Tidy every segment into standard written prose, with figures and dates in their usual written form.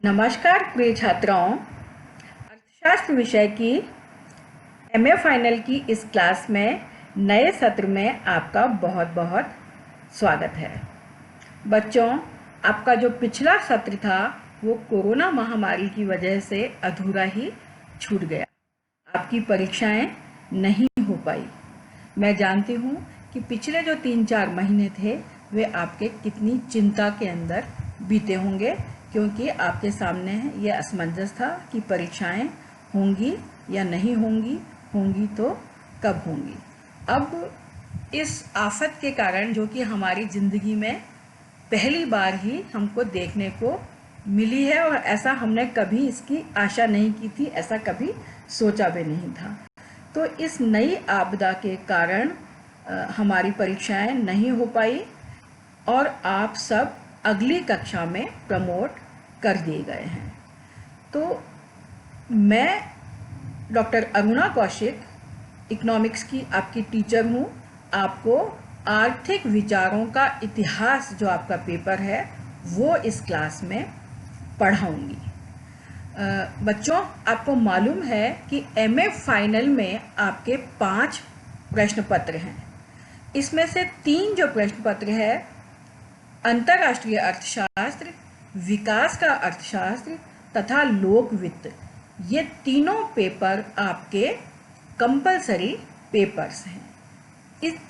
नमस्कार प्रिय छात्राओं, अर्थशास्त्र विषय की एमए फाइनल की इस क्लास में नए सत्र में आपका बहुत बहुत स्वागत है। बच्चों, आपका जो पिछला सत्र था वो कोरोना महामारी की वजह से अधूरा ही छूट गया। आपकी परीक्षाएं नहीं हो पाई। मैं जानती हूँ कि पिछले जो 3-4 महीने थे वे आपके कितनी चिंता के अंदर बीते होंगे, क्योंकि आपके सामने ये असमंजस था कि परीक्षाएं होंगी या नहीं होंगी, होंगी तो कब होंगी। अब इस आफत के कारण, जो कि हमारी ज़िंदगी में पहली बार ही हमको देखने को मिली है और ऐसा हमने कभी इसकी आशा नहीं की थी, ऐसा कभी सोचा भी नहीं था, तो इस नई आपदा के कारण हमारी परीक्षाएं नहीं हो पाई और आप सब अगली कक्षा में प्रमोट कर दिए गए हैं। तो मैं डॉक्टर अरुणा कौशिक, इकोनॉमिक्स की आपकी टीचर हूँ। आपको आर्थिक विचारों का इतिहास जो आपका पेपर है वो इस क्लास में पढ़ाऊँगी। बच्चों, आपको मालूम है कि एमए फाइनल में आपके 5 प्रश्न पत्र हैं। इसमें से 3 जो प्रश्न पत्र है, अंतर्राष्ट्रीय अर्थशास्त्र, विकास का अर्थशास्त्र तथा लोक वित्त, ये तीनों पेपर आपके कंपलसरी पेपर्स हैं।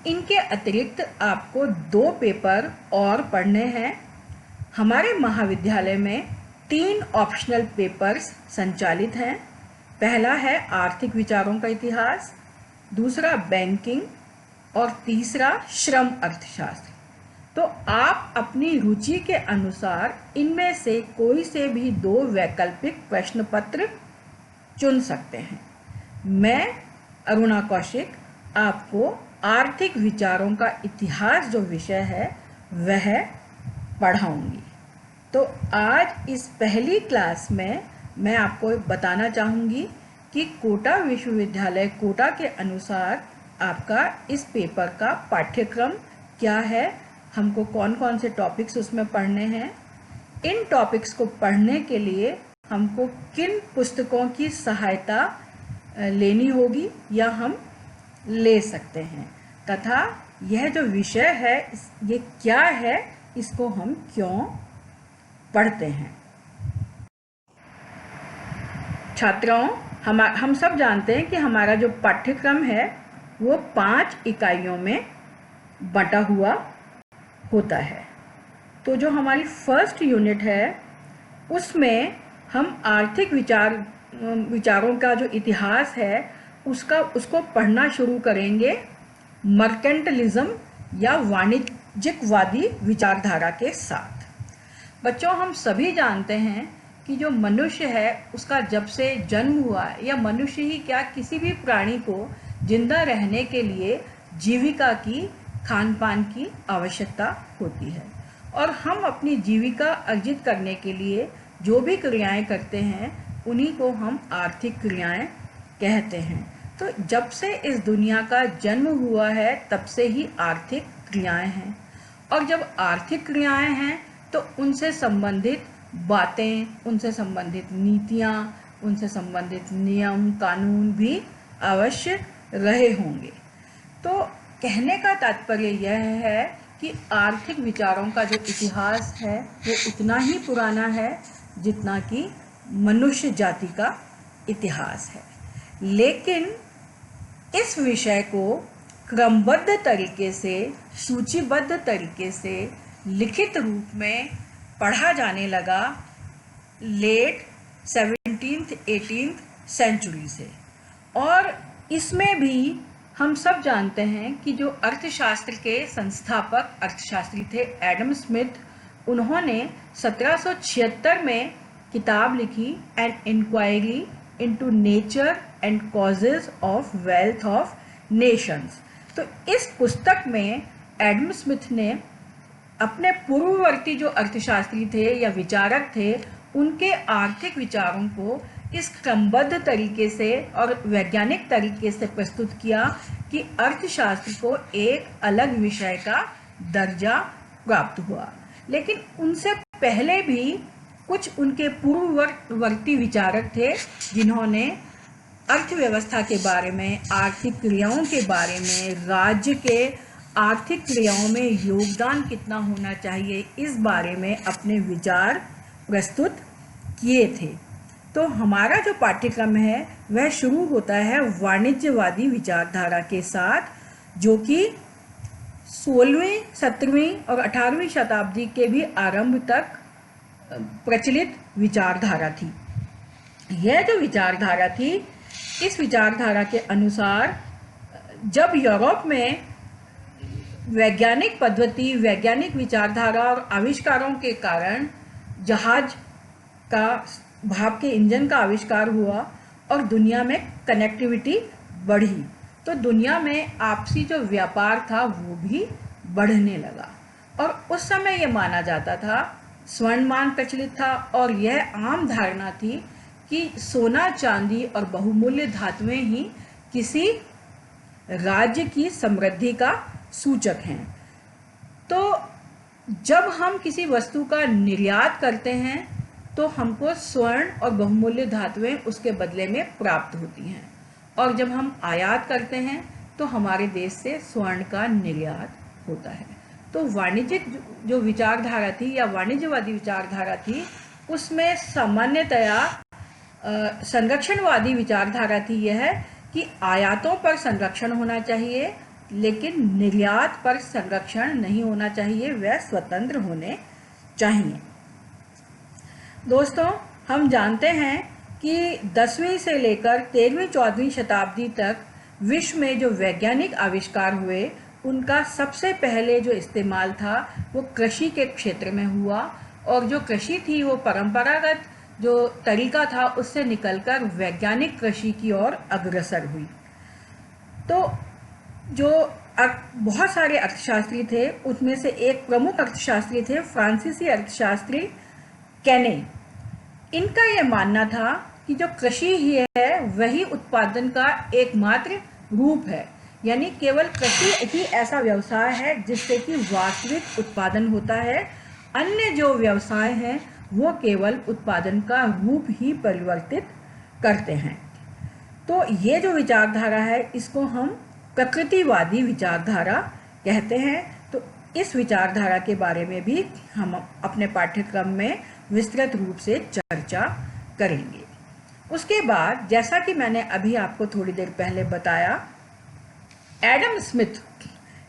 इनके अतिरिक्त आपको 2 पेपर और पढ़ने हैं। हमारे महाविद्यालय में 3 ऑप्शनल पेपर्स संचालित हैं। पहला है आर्थिक विचारों का इतिहास, दूसरा बैंकिंग और तीसरा श्रम अर्थशास्त्र। तो आप अपनी रुचि के अनुसार इनमें से कोई से भी 2 वैकल्पिक प्रश्न पत्र चुन सकते हैं। मैं अरुणा कौशिक आपको आर्थिक विचारों का इतिहास जो विषय है वह पढ़ाऊंगी। तो आज इस पहली क्लास में मैं आपको बताना चाहूँगी कि कोटा विश्वविद्यालय कोटा के अनुसार आपका इस पेपर का पाठ्यक्रम क्या है, हमको कौन कौन से टॉपिक्स उसमें पढ़ने हैं, इन टॉपिक्स को पढ़ने के लिए हमको किन पुस्तकों की सहायता लेनी होगी या हम ले सकते हैं, तथा यह जो विषय है ये क्या है, इसको हम क्यों पढ़ते हैं। छात्रों, हम सब जानते हैं कि हमारा जो पाठ्यक्रम है वो 5 इकाइयों में बटा हुआ होता है। तो जो हमारी फर्स्ट यूनिट है उसमें हम आर्थिक विचारों का जो इतिहास है उसको पढ़ना शुरू करेंगे मर्केंटलिज्म या वाणिज्यिकवादी विचारधारा के साथ। बच्चों, हम सभी जानते हैं कि जो मनुष्य है उसका जब से जन्म हुआ है, या मनुष्य ही क्या किसी भी प्राणी को जिंदा रहने के लिए जीविका की, खान पान की आवश्यकता होती है, और हम अपनी जीविका अर्जित करने के लिए जो भी क्रियाएं करते हैं उन्हीं को हम आर्थिक क्रियाएं कहते हैं। तो जब से इस दुनिया का जन्म हुआ है तब से ही आर्थिक क्रियाएं हैं, और जब आर्थिक क्रियाएं हैं तो उनसे संबंधित बातें, उनसे संबंधित नीतियाँ, उनसे संबंधित नियम कानून भी अवश्य रहे होंगे। तो कहने का तात्पर्य यह है कि आर्थिक विचारों का जो इतिहास है वो उतना ही पुराना है जितना कि मनुष्य जाति का इतिहास है, लेकिन इस विषय को क्रमबद्ध तरीके से, सूचीबद्ध तरीके से लिखित रूप में पढ़ा जाने लगा लेट 17th 18th सेंचुरी से। और इसमें भी हम सब जानते हैं कि जो अर्थशास्त्र के संस्थापक अर्थशास्त्री थे एडम स्मिथ, उन्होंने 1776 में किताब लिखी an inquiry into nature and causes of wealth of nations. तो इस पुस्तक में एडम स्मिथ ने अपने पूर्ववर्ती जो अर्थशास्त्री थे या विचारक थे उनके आर्थिक विचारों को इस क्रमबद्ध तरीके से और वैज्ञानिक तरीके से प्रस्तुत किया कि अर्थशास्त्र को एक अलग विषय का दर्जा प्राप्त हुआ। लेकिन उनसे पहले भी कुछ उनके पूर्ववर्ती विचारक थे जिन्होंने अर्थव्यवस्था के बारे में, आर्थिक क्रियाओं के बारे में, राज्य के आर्थिक क्रियाओं में योगदान कितना होना चाहिए, इस बारे में अपने विचार प्रस्तुत किए थे। तो हमारा जो पाठ्यक्रम है वह शुरू होता है वाणिज्यवादी विचारधारा के साथ, जो कि 16वीं, 17वीं और 18वीं शताब्दी के भी आरंभ तक प्रचलित विचारधारा थी। यह जो विचारधारा थी, इस विचारधारा के अनुसार जब यूरोप में वैज्ञानिक पद्धति, वैज्ञानिक विचारधारा और आविष्कारों के कारण जहाज का, भाप के इंजन का आविष्कार हुआ और दुनिया में कनेक्टिविटी बढ़ी, तो दुनिया में आपसी जो व्यापार था वो भी बढ़ने लगा। और उस समय ये माना जाता था, स्वर्णमान प्रचलित था और यह आम धारणा थी कि सोना, चांदी और बहुमूल्य धातुएं ही किसी राज्य की समृद्धि का सूचक हैं। तो जब हम किसी वस्तु का निर्यात करते हैं तो हमको स्वर्ण और बहुमूल्य धातुएं उसके बदले में प्राप्त होती हैं, और जब हम आयात करते हैं तो हमारे देश से स्वर्ण का निर्यात होता है। तो वाणिज्यिक जो विचारधारा थी या वाणिज्यवादी विचारधारा थी, उसमें सामान्यतया संरक्षणवादी विचारधारा थी यह कि आयातों पर संरक्षण होना चाहिए, लेकिन निर्यात पर संरक्षण नहीं होना चाहिए, वह स्वतंत्र होने चाहिए। दोस्तों, हम जानते हैं कि 10वीं से लेकर 13वीं 14वीं शताब्दी तक विश्व में जो वैज्ञानिक आविष्कार हुए, उनका सबसे पहले जो इस्तेमाल था वो कृषि के क्षेत्र में हुआ, और जो कृषि थी वो परंपरागत जो तरीका था उससे निकलकर वैज्ञानिक कृषि की ओर अग्रसर हुई। तो जो बहुत सारे अर्थशास्त्री थे, उसमें से एक प्रमुख अर्थशास्त्री थे फ्रांसीसी अर्थशास्त्री कैने। इनका यह मानना था कि जो कृषि ही है वही उत्पादन का एकमात्र रूप है, यानी केवल कृषि ही ऐसा व्यवसाय है जिससे कि वास्तविक उत्पादन होता है। अन्य जो व्यवसाय हैं वो केवल उत्पादन का रूप ही परिवर्तित करते हैं। तो ये जो विचारधारा है इसको हम प्रकृतिवादी विचारधारा कहते हैं। तो इस विचारधारा के बारे में भी हम अपने पाठ्यक्रम में विस्तृत रूप से चर्चा करेंगे। उसके बाद, जैसा कि मैंने अभी आपको थोड़ी देर पहले बताया, एडम स्मिथ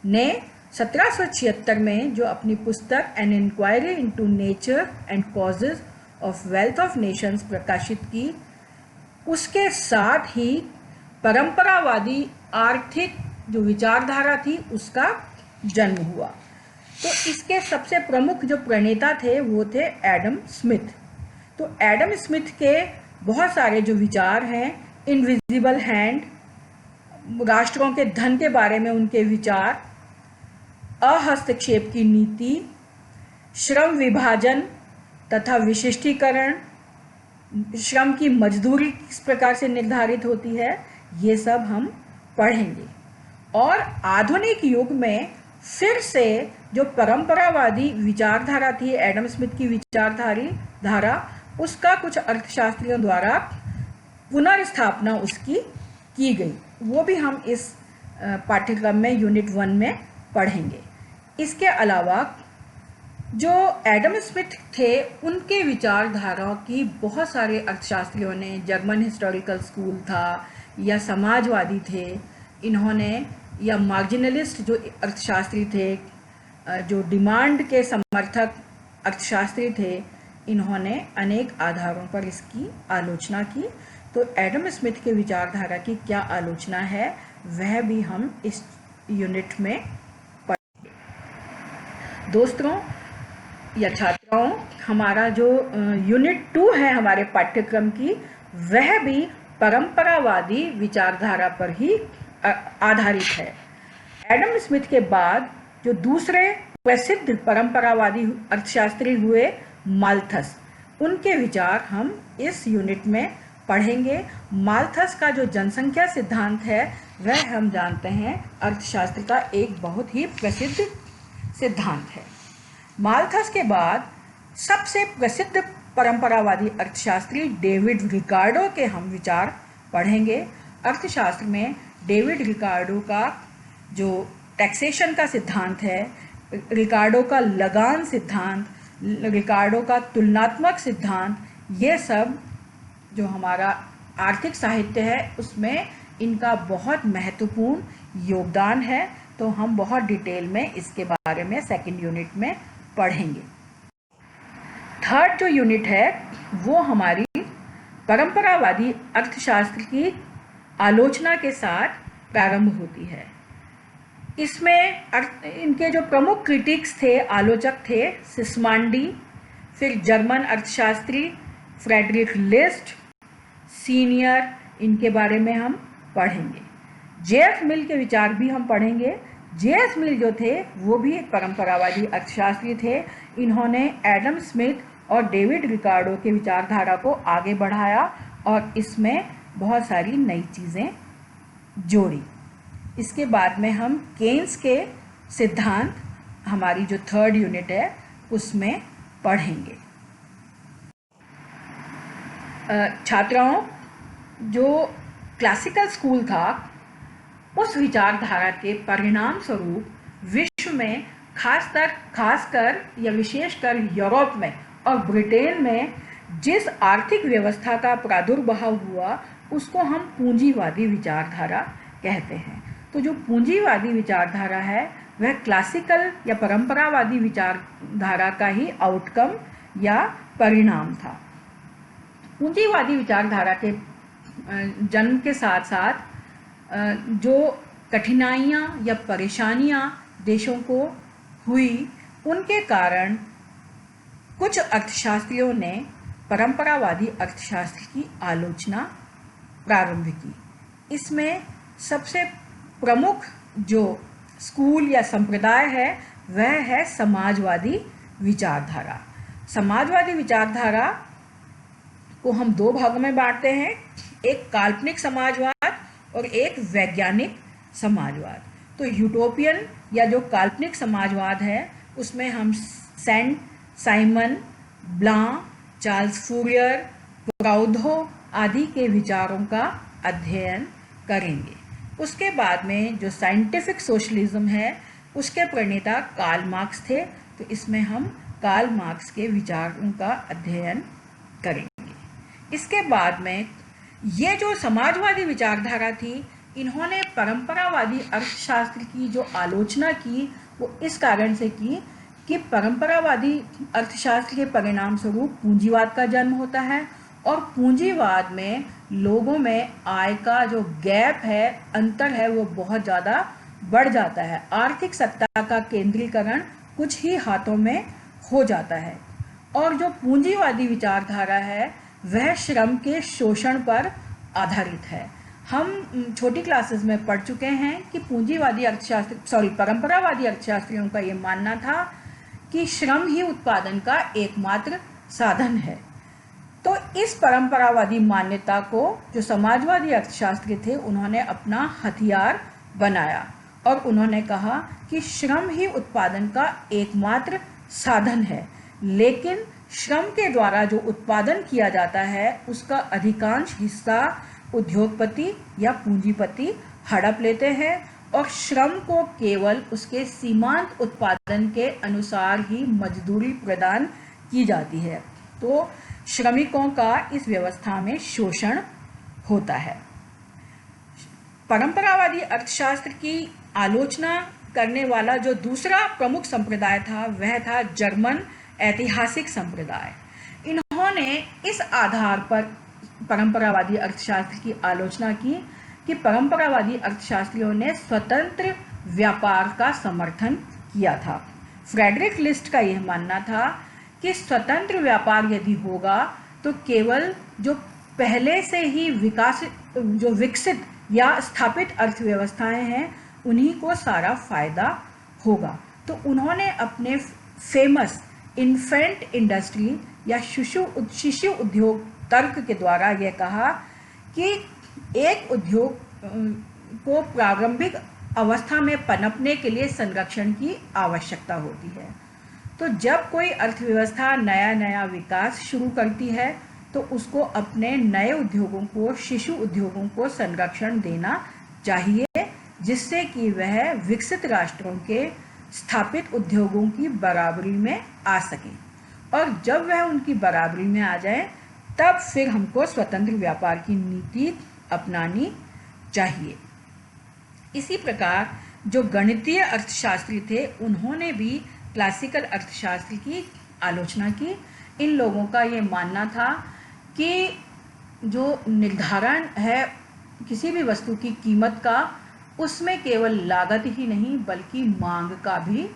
ने 1776 में जो अपनी पुस्तक an inquiry into nature and causes of wealth of nations प्रकाशित की, उसके साथ ही परंपरावादी आर्थिक जो विचारधारा थी उसका जन्म हुआ। तो इसके सबसे प्रमुख जो प्रणेता थे वो थे एडम स्मिथ। तो एडम स्मिथ के बहुत सारे जो विचार हैं, इनविजिबल हैंड, राष्ट्रों के धन के बारे में उनके विचार, अहस्तक्षेप की नीति, श्रम विभाजन तथा विशिष्टीकरण, श्रम की मजदूरी किस प्रकार से निर्धारित होती है, ये सब हम पढ़ेंगे। और आधुनिक युग में फिर से जो परंपरावादी विचारधारा थी, एडम स्मिथ की विचारधारा, उसका कुछ अर्थशास्त्रियों द्वारा पुनर्स्थापना उसकी की गई, वो भी हम इस पाठ्यक्रम में यूनिट 1 में पढ़ेंगे। इसके अलावा जो एडम स्मिथ थे उनके विचारधाराओं की बहुत सारे अर्थशास्त्रियों ने, जर्मन हिस्टोरिकल स्कूल था या समाजवादी थे इन्होंने, या मार्जिनलिस्ट जो अर्थशास्त्री थे, जो डिमांड के समर्थक अर्थशास्त्री थे, इन्होंने अनेक आधारों पर इसकी आलोचना की। तो एडम स्मिथ के विचारधारा की क्या आलोचना है वह भी हम इस यूनिट में पढ़ेंगे। दोस्तों या छात्राओं, हमारा जो यूनिट 2 है हमारे पाठ्यक्रम की, वह भी परंपरावादी विचारधारा पर ही आधारित है। एडम स्मिथ के बाद जो दूसरे प्रसिद्ध परंपरावादी अर्थशास्त्री हुए माल्थस, उनके विचार हम इस यूनिट में पढ़ेंगे। माल्थस का जो जनसंख्या सिद्धांत है वह हम जानते हैं अर्थशास्त्र का एक बहुत ही प्रसिद्ध सिद्धांत है। माल्थस के बाद सबसे प्रसिद्ध परंपरावादी अर्थशास्त्री डेविड रिकार्डो के हम विचार पढ़ेंगे। अर्थशास्त्र में डेविड रिकार्डो का जो टैक्सेशन का सिद्धांत है, रिकार्डो का लगान सिद्धांत, रिकार्डो का तुलनात्मक सिद्धांत, ये सब जो हमारा आर्थिक साहित्य है उसमें इनका बहुत महत्वपूर्ण योगदान है। तो हम बहुत डिटेल में इसके बारे में सेकंड यूनिट में पढ़ेंगे। थर्ड जो यूनिट है वो हमारी परंपरावादी अर्थशास्त्र की आलोचना के साथ प्रारंभ होती है। इसमें इनके जो प्रमुख क्रिटिक्स थे, आलोचक थे, सिस्मांडी, फिर जर्मन अर्थशास्त्री फ्रेडरिक लिस्ट सीनियर, इनके बारे में हम पढ़ेंगे। जेएफ मिल के विचार भी हम पढ़ेंगे। जेएफ मिल जो थे वो भी एक परंपरावादी अर्थशास्त्री थे। इन्होंने एडम स्मिथ और डेविड रिकार्डो के विचारधारा को आगे बढ़ाया और इसमें बहुत सारी नई चीज़ें जोड़ी। इसके बाद में हम केन्स के सिद्धांत, हमारी जो थर्ड यूनिट है उसमें पढ़ेंगे। छात्राओं, जो क्लासिकल स्कूल था उस विचारधारा के परिणाम स्वरूप विश्व में खासकर या विशेषकर यूरोप में और ब्रिटेन में जिस आर्थिक व्यवस्था का प्रादुर्भाव हुआ उसको हम पूंजीवादी विचारधारा कहते हैं। तो जो पूंजीवादी विचारधारा है वह क्लासिकल या परंपरावादी विचारधारा का ही आउटकम या परिणाम था। पूंजीवादी विचारधारा के जन्म के साथ साथ जो कठिनाइयाँ या परेशानियाँ देशों को हुई, उनके कारण कुछ अर्थशास्त्रियों ने परंपरावादी अर्थशास्त्र की आलोचना प्रारंभ की। इसमें सबसे प्रमुख जो स्कूल या संप्रदाय है वह है समाजवादी विचारधारा। समाजवादी विचारधारा को हम दो भागों में बांटते हैं, एक काल्पनिक समाजवाद और एक वैज्ञानिक समाजवाद। तो यूटोपियन या जो काल्पनिक समाजवाद है उसमें हम सेंट साइमन, ब्लां, चार्ल्स फूरियर, प्राउधो आदि के विचारों का अध्ययन करेंगे। उसके बाद में जो साइंटिफिक सोशलिज्म है उसके प्रणेता कार्ल मार्क्स थे, तो इसमें हम कार्ल मार्क्स के विचारों का अध्ययन करेंगे। इसके बाद में ये जो समाजवादी विचारधारा थी, इन्होंने परंपरावादी अर्थशास्त्र की जो आलोचना की वो इस कारण से की कि परंपरावादी अर्थशास्त्र के परिणाम स्वरूप पूंजीवाद का जन्म होता है और पूंजीवाद में लोगों में आय का जो गैप है, अंतर है, वो बहुत ज़्यादा बढ़ जाता है। आर्थिक सत्ता का केंद्रीकरण कुछ ही हाथों में हो जाता है और जो पूंजीवादी विचारधारा है वह श्रम के शोषण पर आधारित है। हम छोटी क्लासेस में पढ़ चुके हैं कि परंपरावादी अर्थशास्त्रियों का ये मानना था कि श्रम ही उत्पादन का एकमात्र साधन है। तो इस परंपरावादी मान्यता को जो समाजवादी अर्थशास्त्री थे उन्होंने अपना हथियार बनाया और उन्होंने कहा कि श्रम ही उत्पादन का एकमात्र साधन है, लेकिन श्रम के द्वारा जो उत्पादन किया जाता है उसका अधिकांश हिस्सा उद्योगपति या पूंजीपति हड़प लेते हैं और श्रम को केवल उसके सीमांत उत्पादन के अनुसार ही मजदूरी प्रदान की जाती है। तो श्रमिकों का इस व्यवस्था में शोषण होता है। परंपरावादी अर्थशास्त्र की आलोचना करने वाला जो दूसरा प्रमुख संप्रदाय था वह था जर्मन ऐतिहासिक संप्रदाय। इन्होंने इस आधार पर परंपरावादी अर्थशास्त्र की आलोचना की कि परंपरावादी अर्थशास्त्रियों ने स्वतंत्र व्यापार का समर्थन किया था। फ्रेडरिक लिस्ट का यह मानना था कि स्वतंत्र व्यापार यदि होगा तो केवल जो पहले से ही विकसित या स्थापित अर्थव्यवस्थाएं हैं उन्हीं को सारा फायदा होगा। तो उन्होंने अपने फेमस इन्फेंट इंडस्ट्री या शिशु उद्योग तर्क के द्वारा यह कहा कि एक उद्योग को प्रारंभिक अवस्था में पनपने के लिए संरक्षण की आवश्यकता होती है। तो जब कोई अर्थव्यवस्था नया नया विकास शुरू करती है तो उसको अपने नए उद्योगों को, शिशु उद्योगों को संरक्षण देना चाहिए, जिससे कि वह विकसित राष्ट्रों के स्थापित उद्योगों की बराबरी में आ सके। और जब वह उनकी बराबरी में आ जाए तब फिर हमको स्वतंत्र व्यापार की नीति अपनानी चाहिए। इसी प्रकार जो गणितीय अर्थशास्त्री थे उन्होंने भी क्लासिकल अर्थशास्त्र की आलोचना की। इन लोगों का ये मानना था कि जो निर्धारण है किसी भी वस्तु की कीमत का, उसमें केवल लागत ही नहीं बल्कि मांग का भी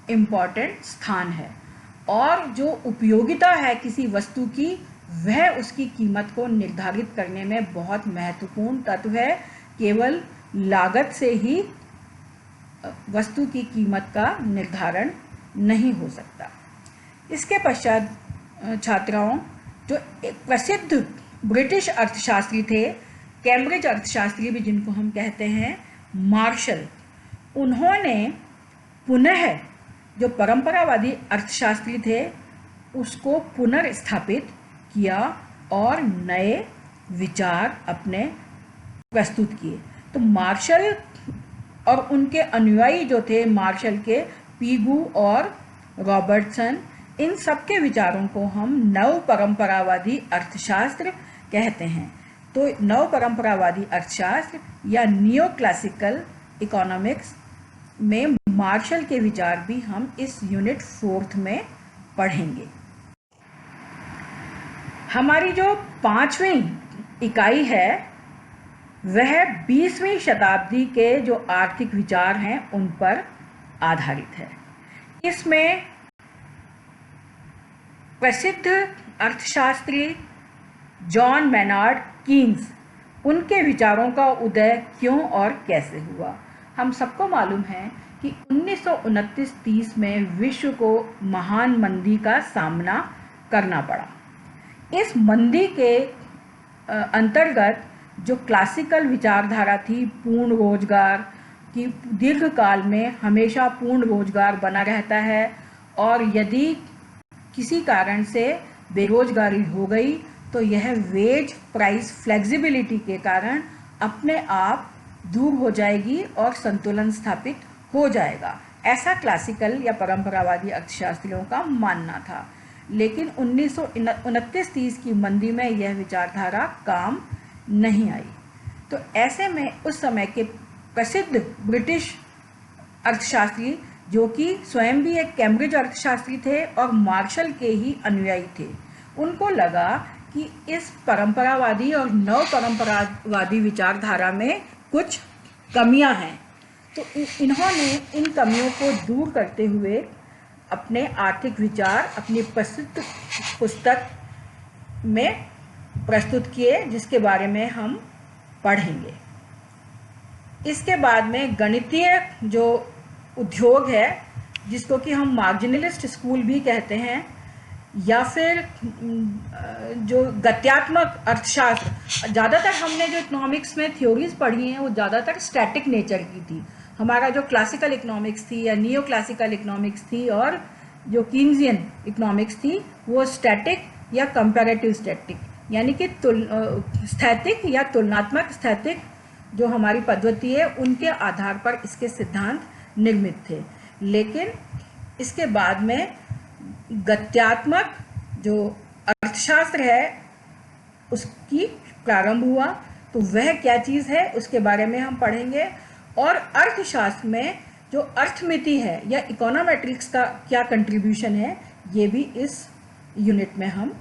इम्पॉर्टेंट स्थान है, और जो उपयोगिता है किसी वस्तु की वह उसकी कीमत को निर्धारित करने में बहुत महत्वपूर्ण तत्व है। केवल लागत से ही वस्तु की कीमत का निर्धारण नहीं हो सकता। इसके पश्चात छात्राओं, जो एक प्रसिद्ध ब्रिटिश अर्थशास्त्री थे, कैम्ब्रिज अर्थशास्त्री भी जिनको हम कहते हैं, मार्शल, उन्होंने पुनः जो परंपरावादी अर्थशास्त्री थे उसको पुनर्स्थापित किया और नए विचार अपने प्रस्तुत किए। तो मार्शल और उनके अनुयायी जो थे, मार्शल के पीगू और रॉबर्टसन, इन सब के विचारों को हम नव परंपरावादी अर्थशास्त्र कहते हैं। तो नव परंपरावादी अर्थशास्त्र या नियो क्लासिकल इकोनॉमिक्स में मार्शल के विचार भी हम इस यूनिट 4 में पढ़ेंगे। हमारी जो 5वीं इकाई है वह 20वीं शताब्दी के जो आर्थिक विचार हैं उन पर आधारित है। इसमें प्रसिद्ध अर्थशास्त्री जॉन मैनार्ड कीन्स, उनके विचारों का उदय क्यों और कैसे हुआ। हम सबको मालूम है कि 1929-30 में विश्व को महान मंदी का सामना करना पड़ा। इस मंदी के अंतर्गत जो क्लासिकल विचारधारा थी, पूर्ण रोजगार की, दीर्घकाल में हमेशा पूर्ण रोजगार बना रहता है, और यदि किसी कारण से बेरोजगारी हो गई तो यह वेज प्राइस फ्लेक्सिबिलिटी के कारण अपने आप दूर हो जाएगी और संतुलन स्थापित हो जाएगा। ऐसा क्लासिकल या परंपरावादी अर्थशास्त्रियों का मानना था। लेकिन 1929-30 की मंदी में यह विचारधारा काम नहीं आई। तो ऐसे में उस समय के प्रसिद्ध ब्रिटिश अर्थशास्त्री, जो कि स्वयं भी एक कैम्ब्रिज अर्थशास्त्री थे और मार्शल के ही अनुयायी थे, उनको लगा कि इस परंपरावादी और नव परंपरावादी विचारधारा में कुछ कमियां हैं। तो इन्होंने इन कमियों को दूर करते हुए अपने आर्थिक विचार अपनी प्रसिद्ध पुस्तक में प्रस्तुत किए, जिसके बारे में हम पढ़ेंगे। इसके बाद में गणितीय जो उद्योग है, जिसको कि हम मार्जिनलिस्ट स्कूल भी कहते हैं, या फिर जो गत्यात्मक अर्थशास्त्र, ज़्यादातर हमने जो इकोनॉमिक्स में थ्योरीज पढ़ी हैं वो ज़्यादातर स्टैटिक नेचर की थी। हमारा जो क्लासिकल इकोनॉमिक्स थी या नियो क्लासिकल इकोनॉमिक्स थी, और जो कीन्सियन इकोनॉमिक्स थी वो स्टैटिक या कंपैरेटिव स्टैटिक, यानी कि स्थैतिक या तुलनात्मक स्थैतिक जो हमारी पद्धति है उनके आधार पर इसके सिद्धांत निर्मित थे। लेकिन इसके बाद में गत्यात्मक जो अर्थशास्त्र है उसकी प्रारंभ हुआ। तो वह क्या चीज़ है उसके बारे में हम पढ़ेंगे, और अर्थशास्त्र में जो अर्थमिति है या इकोनोमेट्रिक्स का क्या कंट्रीब्यूशन है ये भी इस यूनिट में हम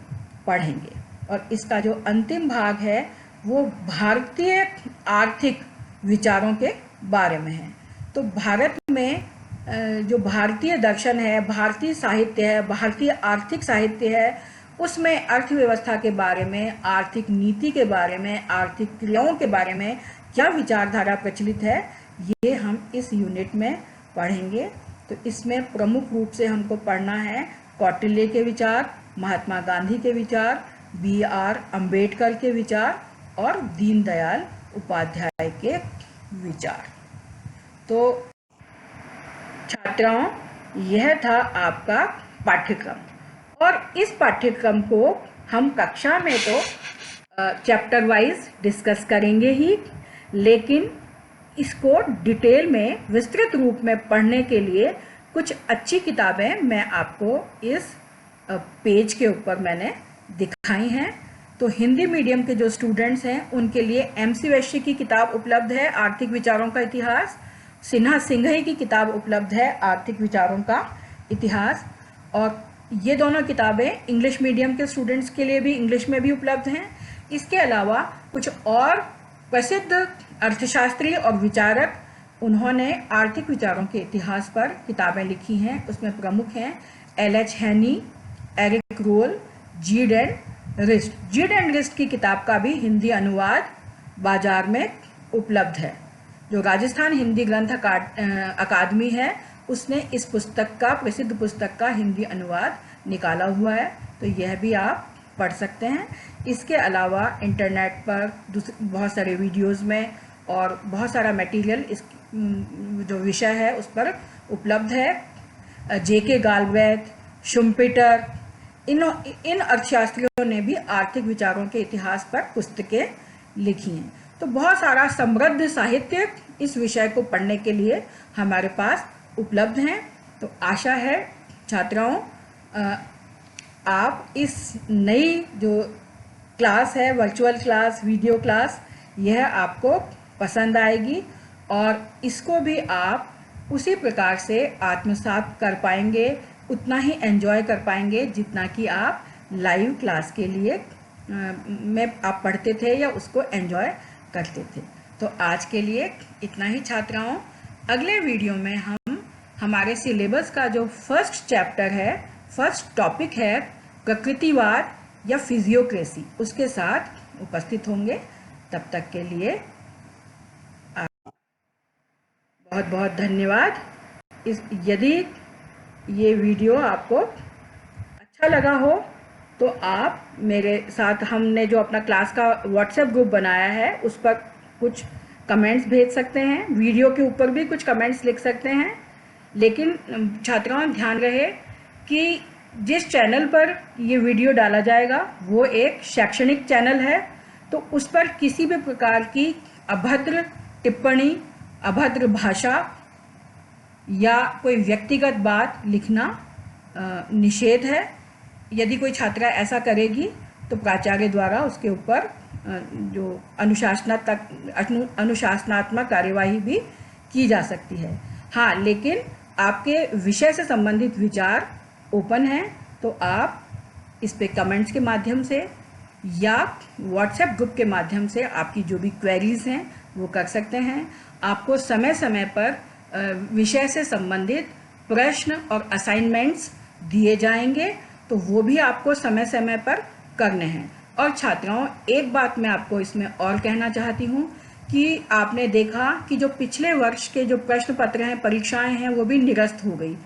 पढ़ेंगे। और इसका जो अंतिम भाग है वो भारतीय आर्थिक विचारों के बारे में है। तो भारत में जो भारतीय दर्शन है, भारतीय साहित्य है, भारतीय आर्थिक साहित्य है, उसमें अर्थव्यवस्था के बारे में, आर्थिक नीति के बारे में, आर्थिक क्रियाओं के बारे में क्या विचारधारा प्रचलित है, ये हम इस यूनिट में पढ़ेंगे। तो इसमें प्रमुख रूप से हमको पढ़ना है कौटिल्य के विचार, महात्मा गांधी के विचार, B.R. अम्बेडकर के विचार और दीनदयाल उपाध्याय के विचार। तो छात्राओं, यह था आपका पाठ्यक्रम। और इस पाठ्यक्रम को हम कक्षा में तो चैप्टर वाइज डिस्कस करेंगे ही, लेकिन इसको डिटेल में विस्तृत रूप में पढ़ने के लिए कुछ अच्छी किताबें मैं आपको इस पेज के ऊपर मैंने दिखाई हैं। तो हिंदी मीडियम के जो स्टूडेंट्स हैं उनके लिए MC वैश्य की किताब उपलब्ध है, आर्थिक विचारों का इतिहास। सिन्हा सिंघई की किताब उपलब्ध है, आर्थिक विचारों का इतिहास। और ये दोनों किताबें इंग्लिश मीडियम के स्टूडेंट्स के लिए भी इंग्लिश में भी उपलब्ध हैं। इसके अलावा कुछ और प्रसिद्ध अर्थशास्त्री और विचारक उन्होंने आर्थिक विचारों के इतिहास पर किताबें लिखी हैं। उसमें प्रमुख हैं LH Haney, Eric Roll, Gide and Rist. Gide and Rist की किताब का भी हिंदी अनुवाद बाजार में उपलब्ध है। जो राजस्थान हिंदी ग्रंथ अकादमी है उसने इस पुस्तक का, प्रसिद्ध पुस्तक का हिंदी अनुवाद निकाला हुआ है, तो यह भी आप पढ़ सकते हैं। इसके अलावा इंटरनेट पर बहुत सारे वीडियोस में और बहुत सारा मटेरियल इस जो विषय है उस पर उपलब्ध है। JK गालब्रेथ, शुम्पीटर, इन अर्थशास्त्रियों ने भी आर्थिक विचारों के इतिहास पर पुस्तकें लिखी हैं। तो बहुत सारा समृद्ध साहित्य इस विषय को पढ़ने के लिए हमारे पास उपलब्ध हैं। तो आशा है छात्राओं आप इस नई जो क्लास है, वर्चुअल क्लास, वीडियो क्लास, यह आपको पसंद आएगी और इसको भी आप उसी प्रकार से आत्मसात कर पाएंगे, उतना ही एंजॉय कर पाएंगे जितना कि आप लाइव क्लास के लिए में आप पढ़ते थे या उसको एंजॉय करते थे। तो आज के लिए इतना ही छात्राओं। अगले वीडियो में हम हमारे सिलेबस का जो फर्स्ट चैप्टर है, फर्स्ट टॉपिक है प्रकृतिवाद या फिजियोक्रेसी, उसके साथ उपस्थित होंगे। तब तक के लिए बहुत बहुत धन्यवाद। यदि ये वीडियो आपको अच्छा लगा हो तो आप मेरे साथ, हमने जो अपना क्लास का व्हाट्सएप ग्रुप बनाया है उस पर कुछ कमेंट्स भेज सकते हैं, वीडियो के ऊपर भी कुछ कमेंट्स लिख सकते हैं। लेकिन छात्राओं ध्यान रहे कि जिस चैनल पर ये वीडियो डाला जाएगा वो एक शैक्षणिक चैनल है, तो उस पर किसी भी प्रकार की अभद्र टिप्पणी, अभद्र भाषा या कोई व्यक्तिगत बात लिखना निषेध है। यदि कोई छात्रा ऐसा करेगी तो प्राचार्य द्वारा उसके ऊपर जो अनुशासनात्मक कार्यवाही भी की जा सकती है। हाँ, लेकिन आपके विषय से संबंधित विचार ओपन हैं, तो आप इस पे कमेंट्स के माध्यम से या व्हाट्सएप ग्रुप के माध्यम से आपकी जो भी क्वेरीज हैं वो कर सकते हैं। आपको समय समय पर विषय से संबंधित प्रश्न और असाइनमेंट्स दिए जाएंगे, तो वो भी आपको समय समय पर करने हैं। और छात्राओं, एक बात मैं आपको इसमें और कहना चाहती हूँ कि आपने देखा कि जो पिछले वर्ष के जो प्रश्न पत्र हैं, परीक्षाएं हैं, वो भी निरस्त हो गई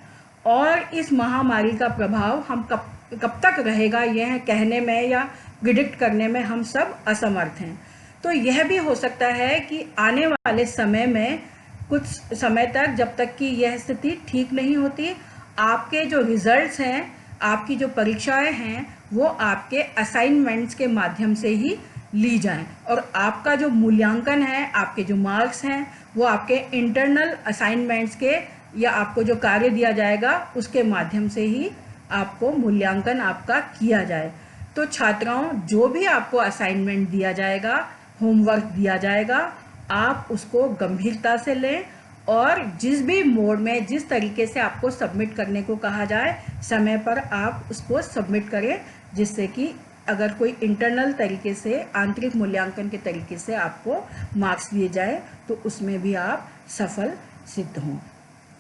और इस महामारी का प्रभाव हम कब तक रहेगा यह कहने में या प्रिडिक्ट करने में हम सब असमर्थ हैं। तो यह भी हो सकता है कि आने वाले समय में कुछ समय तक, जब तक कि यह स्थिति ठीक नहीं होती, आपके जो रिजल्ट्स हैं, आपकी जो परीक्षाएं हैं, वो आपके असाइनमेंट्स के माध्यम से ही ली जाएं और आपका जो मूल्यांकन है, आपके जो मार्क्स हैं, वो आपके इंटरनल असाइनमेंट्स के या आपको जो कार्य दिया जाएगा उसके माध्यम से ही आपको मूल्यांकन आपका किया जाए। तो छात्राओं, जो भी आपको असाइनमेंट दिया जाएगा, होमवर्क दिया जाएगा, आप उसको गंभीरता से लें और जिस भी मोड में, जिस तरीके से आपको सबमिट करने को कहा जाए, समय पर आप उसको सबमिट करें, जिससे कि अगर कोई इंटरनल तरीके से, आंतरिक मूल्यांकन के तरीके से आपको मार्क्स दिए जाए तो उसमें भी आप सफल सिद्ध हों।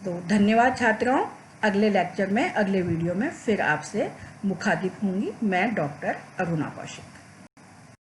तो धन्यवाद छात्राओं। अगले लेक्चर में, अगले वीडियो में फिर आपसे मुखातिब होंगी मैं, डॉक्टर अरुणा कौशिक।